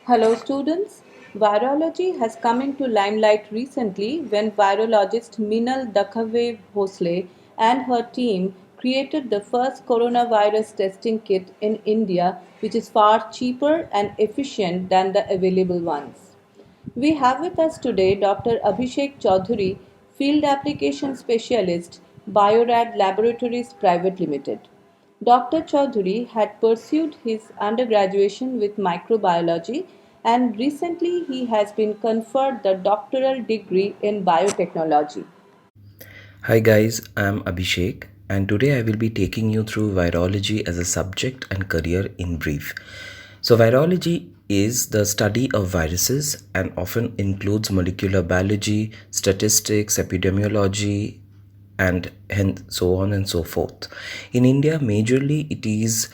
Hello students. Virology has come into limelight recently when virologist Minal Dakhave-Bhosle and her team created the first coronavirus testing kit in India, which is far cheaper and efficient than the available ones. We have with us today Dr. Abhishek Chaudhary, Field Application Specialist, Biorad Laboratories Private Limited. Dr. Chaudhary had pursued his undergraduate with microbiology and recently he has been conferred the doctoral degree in biotechnology. Hi guys, I'm Abhishek and today I will be taking you through virology as a subject and career in brief. So virology is the study of viruses and often includes molecular biology, statistics, epidemiology, and hence so on and so forth. In India, majorly it is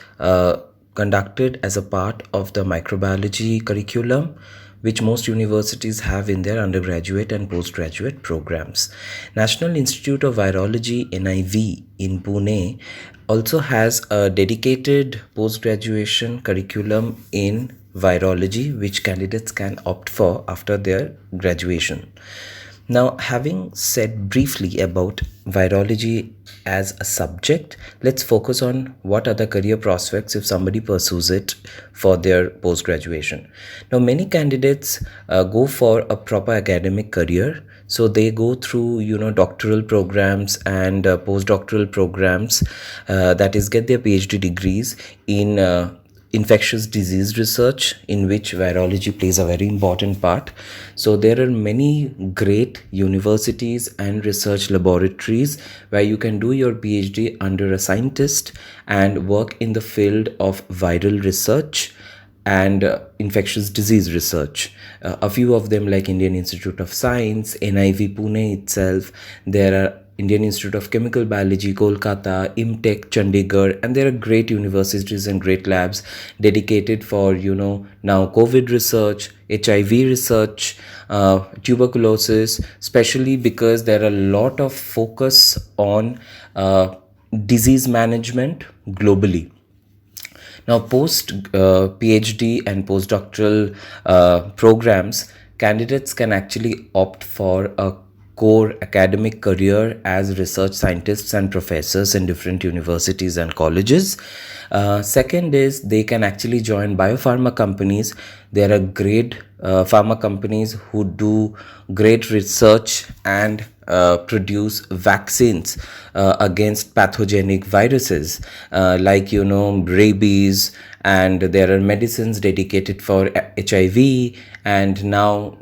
conducted as a part of the microbiology curriculum, which most universities have in their undergraduate and postgraduate programs. National Institute of Virology NIV in Pune also has a dedicated post-graduation curriculum in virology, which candidates can opt for after their graduation. Now, having said briefly about virology as a subject, let's focus on what are the career prospects if somebody pursues it for their post graduation. Now, many candidates go for a proper academic career, so they go through doctoral programs and postdoctoral programs, that is, get their PhD degrees in infectious disease research, in which virology plays a very important part. So there are many great universities and research laboratories where you can do your PhD under a scientist and work in the field of viral research and infectious disease research. A few of them, like Indian Institute of Science, NIV Pune itself, there are Indian Institute of Chemical Biology, Kolkata, IMTech, Chandigarh, and there are great universities and great labs dedicated for, now COVID research, HIV research, tuberculosis, especially because there are a lot of focus on disease management globally. Now, post PhD and postdoctoral programs, candidates can actually opt for a core academic career as research scientists and professors in different universities and colleges. Second is they can actually join biopharma companies. There are great pharma companies who do great research and produce vaccines against pathogenic viruses, like rabies, and there are medicines dedicated for HIV, and now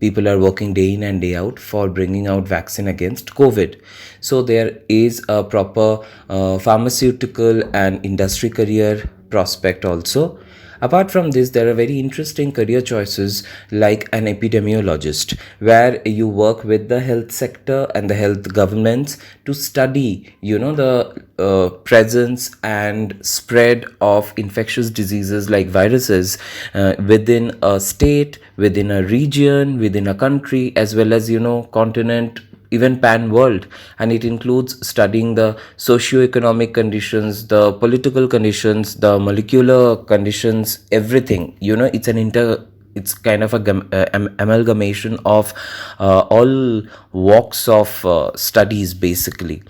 people are working day in and day out for bringing out vaccine against COVID. So there is a proper pharmaceutical and industry career prospect also. Apart from this, there are very interesting career choices like an epidemiologist, where you work with the health sector and the health governments to study, the presence and spread of infectious diseases like viruses within a state, within a region, within a country, as well as, continent, even pan world. And it includes studying the socio-economic conditions, the political conditions, the molecular conditions, everything. It's kind of a amalgamation of all walks of studies basically.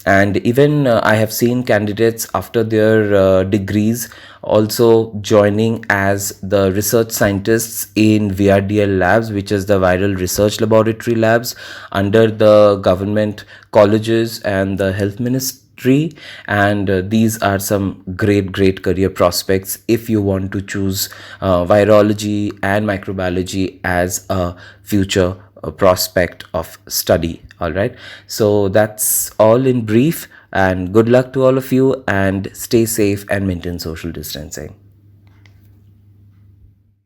And even I have seen candidates after their degrees also joining as the research scientists in VRDL labs, which is the viral research laboratory labs under the government colleges and the health ministry. And these are some great career prospects if you want to choose virology and microbiology as a future prospect of study. All right, so that's all in brief, and good luck to all of you, and stay safe and maintain social distancing.